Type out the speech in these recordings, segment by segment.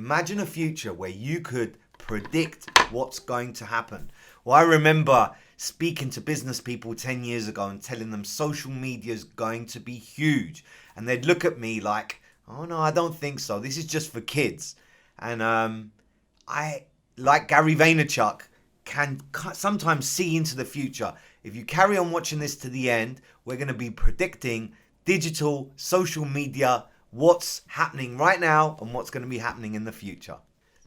Imagine a future where you could predict what's going to happen. Well, I remember speaking to business people 10 years ago and telling them social media is going to be huge. And they'd look at me like, oh no, I don't think so. This is just for kids. And I, like Gary Vaynerchuk, can sometimes see into the future. If you carry on watching this to the end, we're going to be predicting digital, social media, what's happening right now and what's going to be happening in the future.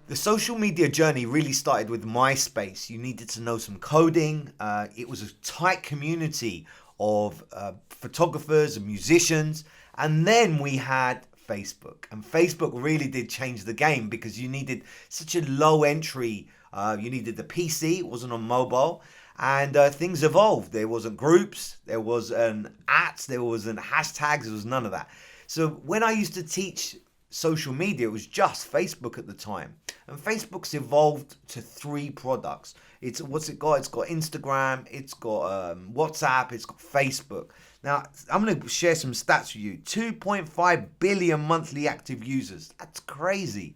The social media journey really started with MySpace. You needed to know some coding. It was a tight community of photographers and musicians. And then we had Facebook. And Facebook really did change the game because you needed such a low entry. You needed the PC. It wasn't on mobile. And things evolved. There wasn't groups. There wasn't @. There wasn't hashtags. There was none of that. So when I used to teach social media, it was just Facebook at the time. And Facebook's evolved to 3 products. What's it got? It's got Instagram, it's got WhatsApp, it's got Facebook. Now, I'm going to share some stats with you. 2.5 billion monthly active users. That's crazy.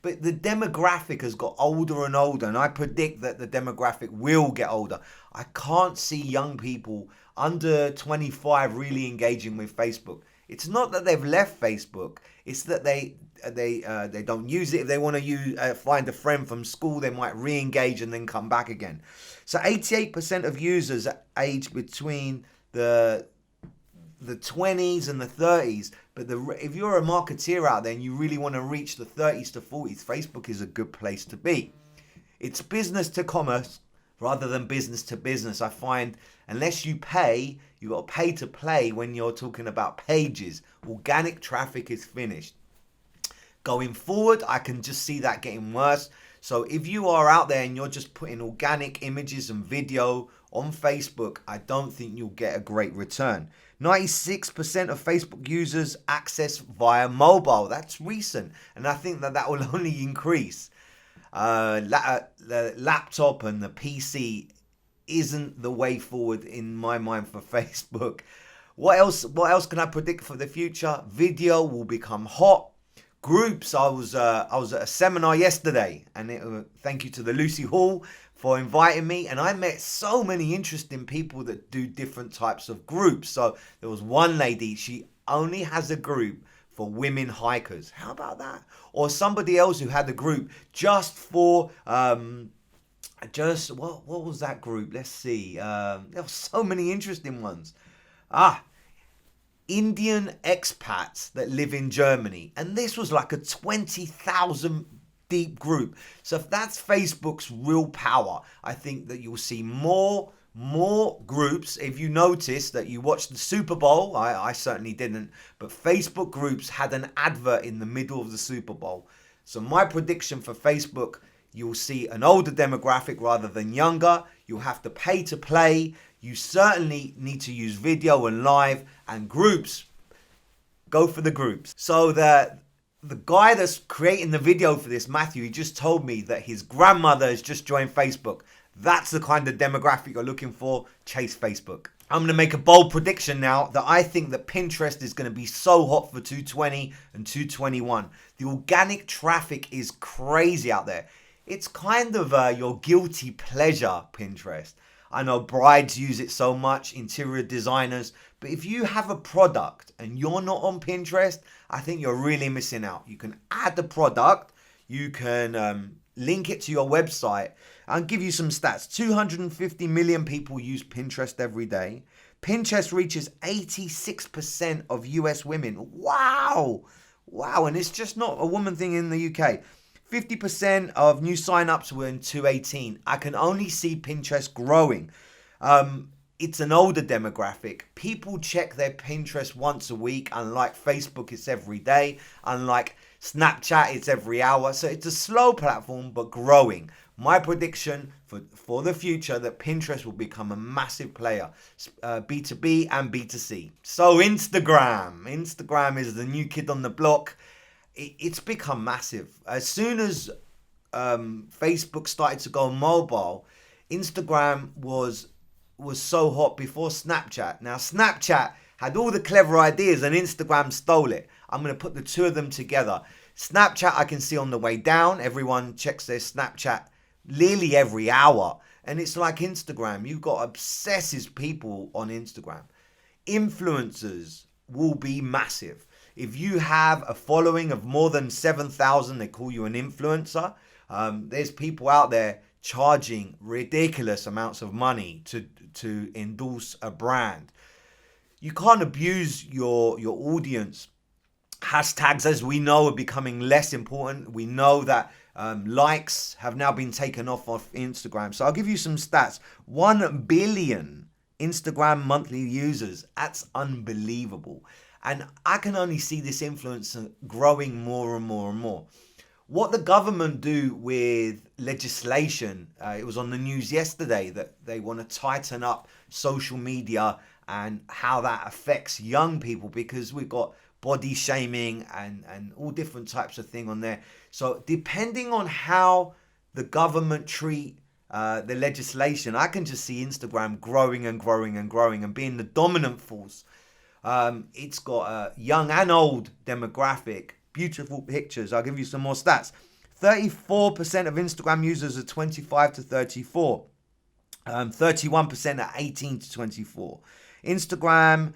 But the demographic has got older and older, and I predict that the demographic will get older. I can't see young people under 25 really engaging with Facebook. It's not that they've left Facebook. It's that they don't use it. If they want to find a friend from school, they might re-engage and then come back again. So 88% of users are aged between the 20s and the 30s. But if you're a marketeer out there and you really want to reach the 30s to 40s, Facebook is a good place to be. It's business to commerce rather than business to business. I find unless you pay, you got to pay to play when you're talking about pages. Organic traffic is finished. Going forward, I can just see that getting worse. So if you are out there and you're just putting organic images and video on Facebook, I don't think you'll get a great return. 96% of Facebook users access via mobile. That's recent. And I think that will only increase. The laptop and the PC isn't the way forward in my mind for Facebook. What else can I predict for the future? Video will become hot. Groups. I was at a seminar yesterday, and thank you to the Lucy Hall for inviting me, and I met so many interesting people that do different types of groups. So there was one lady, she only has a group for women hikers. How about that? Or somebody else who had a group just for what was that group? Let's see. There were so many interesting ones. Indian expats that live in Germany. And this was like a 20,000 deep group. So if that's Facebook's real power, I think that you'll see more groups. If you notice that you watched the Super Bowl, I certainly didn't, but Facebook groups had an advert in the middle of the Super Bowl. So my prediction for Facebook, you'll see an older demographic rather than younger. You'll have to pay to play. You certainly need to use video and live, and groups. Go for the groups. So the guy that's creating the video for this, Matthew, he just told me that his grandmother has just joined Facebook. That's the kind of demographic you're looking for. Chase Facebook. I'm going to make a bold prediction now that I think that Pinterest is going to be so hot for 2020 and 2021. The organic traffic is crazy out there. It's kind of your guilty pleasure, Pinterest. I know brides use it so much, interior designers. But if you have a product and you're not on Pinterest, I think you're really missing out. You can add the product. You can link it to your website. I'll give you some stats. 250 million people use Pinterest every day. Pinterest reaches 86% of US women. Wow. And it's just not a woman thing in the UK. 50% of new signups were in 2018. I can only see Pinterest growing. It's an older demographic. People check their Pinterest once a week. Unlike Facebook, it's every day. Unlike Snapchat, it's every hour. So it's a slow platform, but growing. My prediction for the future that Pinterest will become a massive player, B2B and B2C. So Instagram is the new kid on the block. It's become massive. As soon as Facebook started to go mobile, Instagram was so hot before Snapchat. Now Snapchat had all the clever ideas and Instagram stole it. I'm going to put the two of them together. Snapchat, I can see on the way down. Everyone checks their Snapchat nearly every hour. And it's like Instagram. You've got obsessive people on Instagram. Influencers will be massive. If you have a following of more than 7,000, they call you an influencer. There's people out there charging ridiculous amounts of money to endorse a brand. You can't abuse your audience. Hashtags, as we know, are becoming less important. We know that likes have now been taken off Instagram. So I'll give you some stats. 1 billion Instagram monthly users. That's unbelievable. And I can only see this influencer growing more and more and more. What the government do with legislation, it was on the news yesterday that they want to tighten up social media and how that affects young people, because we've got body shaming and all different types of thing on there. So depending on how the government treat the legislation, I can just see Instagram growing and growing and growing and being the dominant force. It's got a young and old demographic, beautiful pictures. I'll give you some more stats. 34% of Instagram users are 25 to 34. 31% are 18 to 24. Instagram,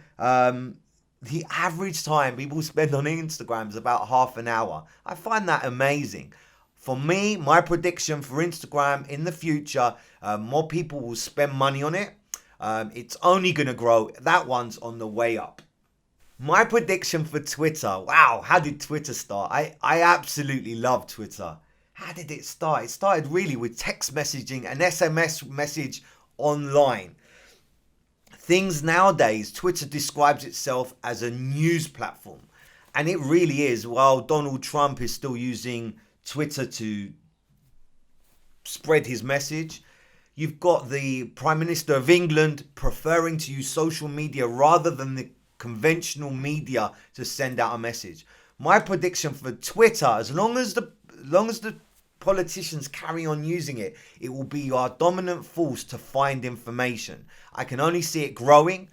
the average time people spend on Instagram is about half an hour. I find that amazing. For me, my prediction for Instagram in the future, more people will spend money on it. It's only going to grow. That one's on the way up. My prediction for Twitter. Wow, how did Twitter start? I absolutely love Twitter. How did it start? It started really with text messaging, an SMS message online. Things nowadays, Twitter describes itself as a news platform. And it really is. While Donald Trump is still using Twitter to spread his message, you've got the Prime Minister of England preferring to use social media rather than the conventional media to send out a message. My prediction for Twitter, as long as the politicians carry on using it, it will be our dominant force to find information. I can only see it growing.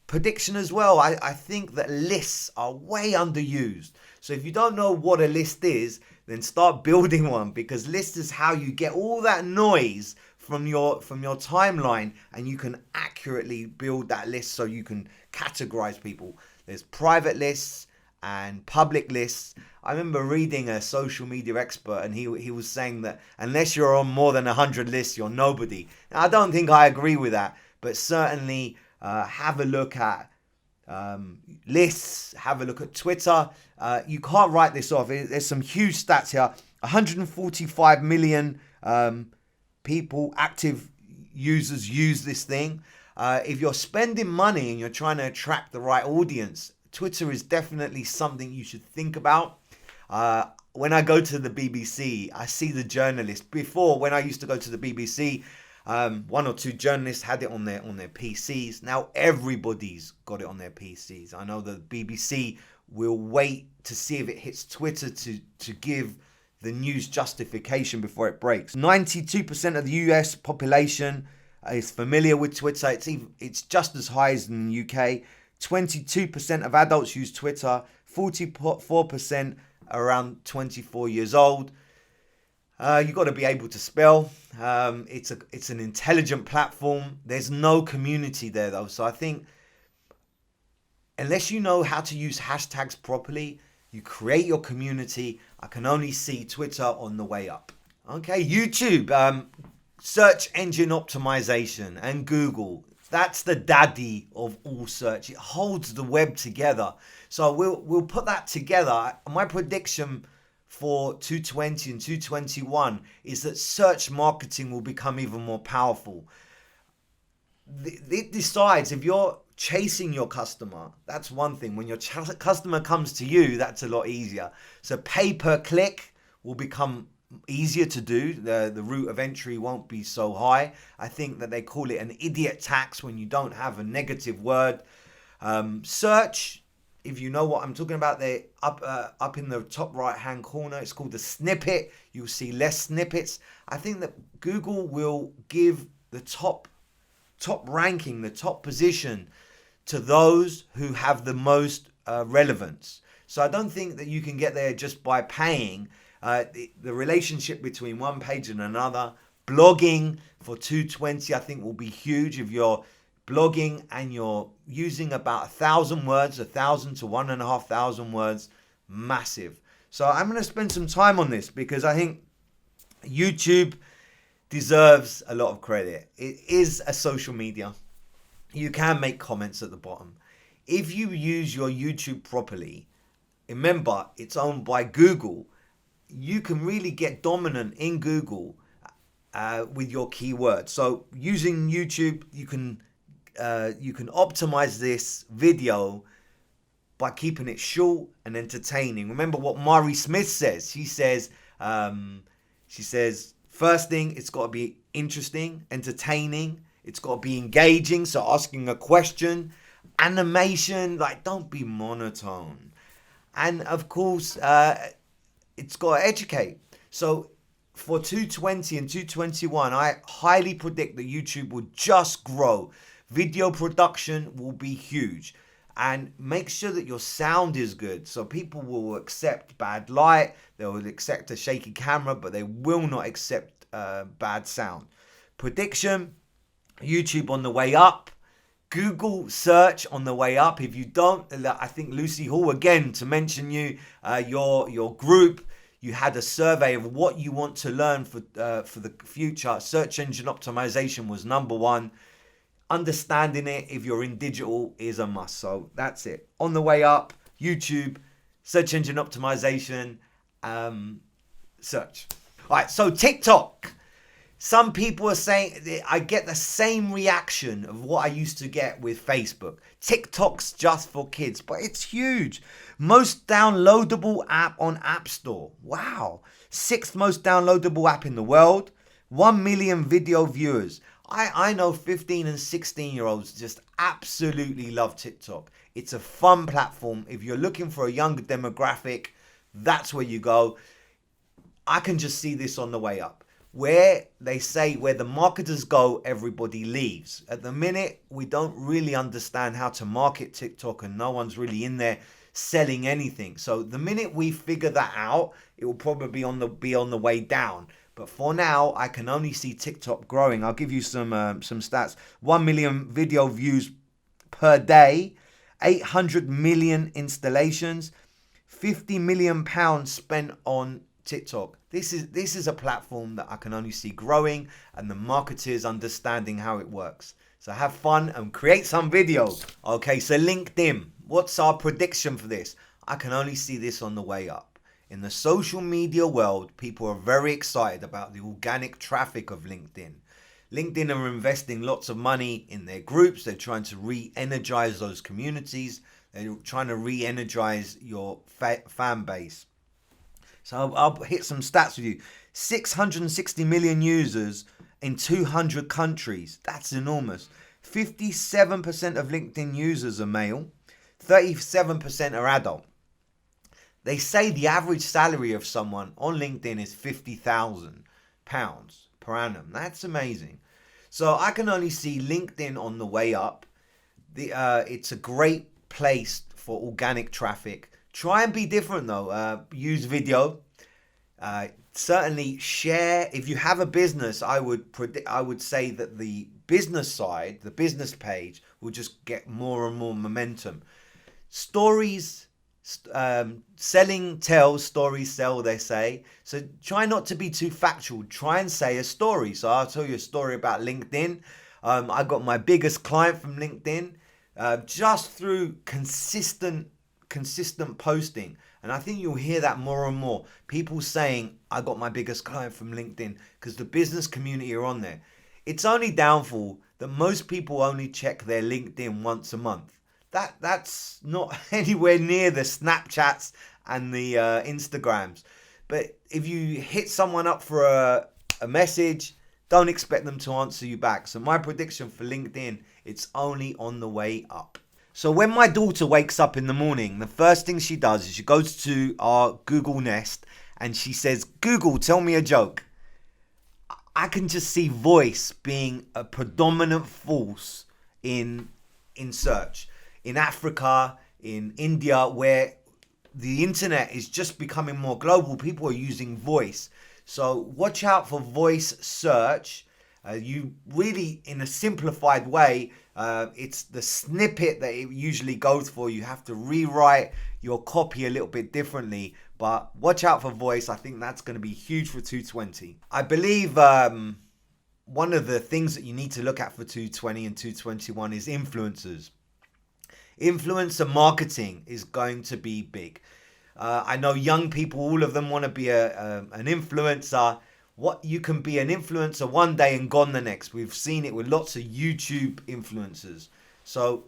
Prediction as well, I think that lists are way underused. So if you don't know what a list is, then start building one, because list is how you get all that noise from your timeline, and you can accurately build that list so you can categorize people. There's private lists and public lists. I remember reading a social media expert, and he was saying that unless you're on more than 100 lists, you're nobody. Now, I don't think I agree with that, but certainly have a look at lists, have a look at Twitter. You can't write this off. There's some huge stats here. 145 million people, active users, use this thing. If you're spending money and you're trying to attract the right audience, Twitter is definitely something you should think about. When I go to the BBC, I see the journalists. Before, when I used to go to the BBC, one or two journalists had it on their PCs. Now everybody's got it on their PCs. I know the BBC will wait to see if it hits Twitter to give the news justification before it breaks. 92% of the US population is familiar with Twitter. It's just as high as in the UK. 22% of adults use Twitter. 44% around 24 years old. You've got to be able to spell. It's an intelligent platform. There's no community there though. So I think unless you know how to use hashtags properly, you create your community. I can only see Twitter on the way up. Okay, YouTube, search engine optimization, and Google. That's the daddy of all search. It holds the web together. So we'll put that together. My prediction for 2020 and 2021 is that search marketing will become even more powerful. It decides if you're chasing your customer. That's one thing. When your customer comes to you, that's a lot easier. So pay per click will become easier to do. The route of entry won't be so high. I think that they call it an idiot tax when you don't have a negative word. Search, if you know what I'm talking about, they're up in the top right hand corner. It's called the snippet. You'll see less snippets. I think that Google will give the top ranking, the top position, to those who have the most relevance. So I don't think that you can get there just by paying. The relationship between one page and another, blogging for 220, I think will be huge. If you're blogging and you're using about 1,000 words, 1,000 to 1,500 words, massive. So I'm going to spend some time on this because I think YouTube deserves a lot of credit. It is a social media. You can make comments at the bottom. If you use your YouTube properly, remember it's owned by Google. You can really get dominant in Google with your keywords. So using YouTube, you can optimize this video by keeping it short and entertaining. Remember what Mari Smith says. She says, first thing, it's got to be interesting, entertaining. It's got to be engaging. So asking a question, animation, like don't be monotone. And of course, it's got to educate. So for 220 and 221, I highly predict that YouTube will just grow. Video production will be huge. And make sure that your sound is good. So people will accept bad light. They will accept a shaky camera, but they will not accept bad sound. Prediction, YouTube on the way up. Google search on the way up. If you don't, I think Lucy Hall, again, to mention you, your group, you had a survey of what you want to learn for the future. Search engine optimization was number one. Understanding it if you're in digital is a must. So that's it. On the way up, YouTube, search engine optimization, search. All right, so TikTok. Some people are saying, I get the same reaction of what I used to get with Facebook. TikTok's just for kids, but it's huge. Most downloadable app on App Store. Wow. 6th most downloadable app in the world. 1 million video viewers. I know 15 and 16-year-olds just absolutely love TikTok. It's a fun platform. If you're looking for a younger demographic, that's where you go. I can just see this on the way up. Where they say where the marketers go, everybody leaves. At the minute, we don't really understand how to market TikTok and no one's really in there selling anything. So the minute we figure that out, it will probably be on the way down. But for now, I can only see TikTok growing. I'll give you some stats. 1 million video views per day, 800 million installations, 50 million pounds spent on TikTok. This is a platform that I can only see growing and the marketers understanding how it works. So have fun and create some videos. Okay, so LinkedIn. What's our prediction for this? I can only see this on the way up. In the social media world, people are very excited about the organic traffic of LinkedIn. LinkedIn are investing lots of money in their groups. They're trying to re-energize those communities. They're trying to re-energize your fan base. So I'll hit some stats with you. 660 million users in 200 countries. That's enormous. 57% of LinkedIn users are male. 37% are adult. They say the average salary of someone on LinkedIn is £50,000 per annum. That's amazing. So I can only see LinkedIn on the way up. It's a great place for organic traffic. Try and be different though. Use video. Certainly share. If you have a business, I would say that the business side, the business page, will just get more and more momentum. Stories. Selling tells, stories sell, they say. So try not to be too factual. Try and say a story. So I'll tell you a story about LinkedIn. I got my biggest client from LinkedIn just through consistent posting. And I think you'll hear that more and more. People saying, I got my biggest client from LinkedIn because the business community are on there. It's only downfall that most people only check their LinkedIn once a month. That's not anywhere near the Snapchats and the Instagrams. But if you hit someone up for a message, don't expect them to answer you back. So my prediction for LinkedIn, it's only on the way up. So when my daughter wakes up in the morning, the first thing she does is she goes to our Google Nest and she says, Google, tell me a joke. I can just see voice being a predominant force in search. In Africa, in India, where the internet is just becoming more global. People are using voice. So watch out for voice search. You really, in a simplified way, it's the snippet that it usually goes for. You have to rewrite your copy a little bit differently, but watch out for voice. I think that's going to be huge for 220. I believe one of the things that you need to look at for 220 and 221 is influencers. Influencer marketing is going to be big. I know young people, all of them want to be an influencer. What you can be an influencer one day and gone the next. We've seen it with lots of YouTube influencers. So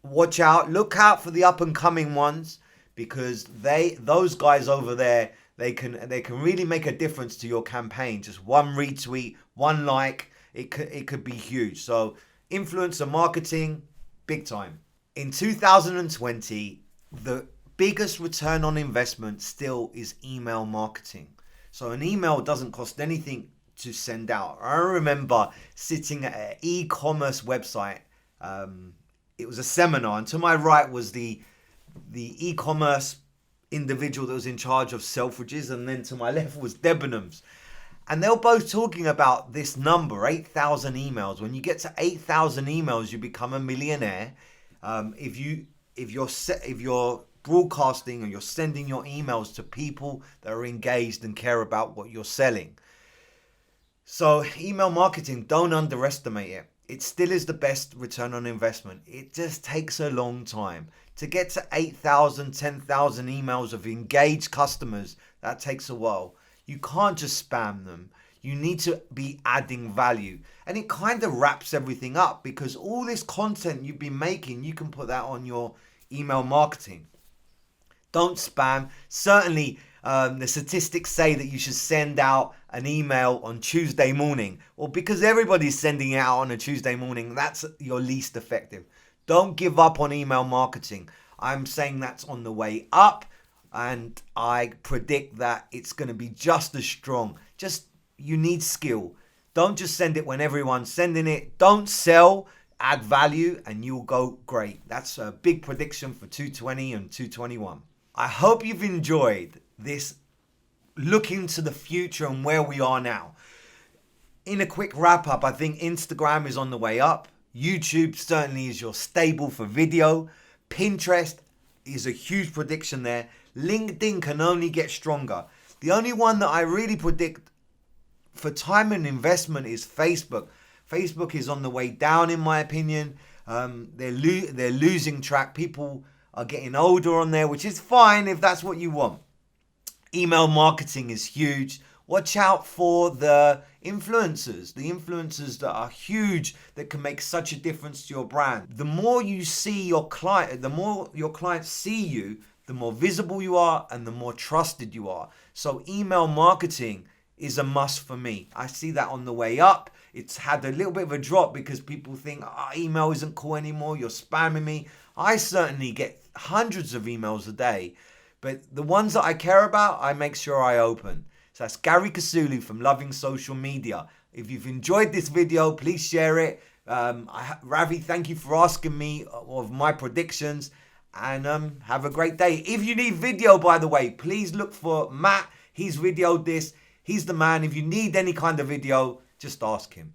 watch out, look out for the up and coming ones, because those guys over there, they can really make a difference to your campaign. Just one retweet, one like, it could be huge. So influencer marketing, big time. In 2020, the biggest return on investment still is email marketing. So an email doesn't cost anything to send out. I remember sitting at an e-commerce website. It was a seminar, and to my right was the e-commerce individual that was in charge of Selfridges, and then to my left was Debenhams. And they were both talking about this number, 8,000 emails. When you get to 8,000 emails, you become a millionaire. If you're broadcasting or you're sending your emails to people that are engaged and care about what you're selling. So email marketing, don't underestimate it. It still is the best return on investment. It just takes a long time. To get to 8,000, 10,000 emails of engaged customers, that takes a while. You can't just spam them. You need to be adding value. And it kind of wraps everything up, because all this content you've been making, you can put that on your email marketing. Don't spam. Certainly, the statistics say that you should send out an email on Tuesday morning. Well, because everybody's sending it out on a Tuesday morning, that's your least effective. Don't give up on email marketing. I'm saying that's on the way up, and I predict that it's going to be just as strong. You need skill. Don't just send it when everyone's sending it. Don't sell. Add value and you'll go great. That's a big prediction for 220 and 221. I hope you've enjoyed this look into the future and where we are now. In a quick wrap up, I think Instagram is on the way up. YouTube certainly is your stable for video. Pinterest is a huge prediction there. LinkedIn can only get stronger. The only one that I really predict for time and investment is Facebook. Facebook is on the way down, in my opinion. They're losing track. People are getting older on there, which is fine if that's what you want. Email marketing is huge. Watch out for the influencers that are huge, that can make such a difference to your brand. The more you see your client, the more your clients see you, the more visible you are and the more trusted you are. So email marketing is a must for me. I see that on the way up. It's had a little bit of a drop because people think email isn't cool anymore, you're spamming me. I certainly get hundreds of emails a day, but the ones that I care about, I make sure I open. So that's Gary Kasuli from Loving Social Media. If you've enjoyed this video, please share it. Ravi, thank you for asking me of my predictions, and have a great day. If you need video, by the way, please look for Matt. He's videoed this. He's the man. If you need any kind of video, just ask him.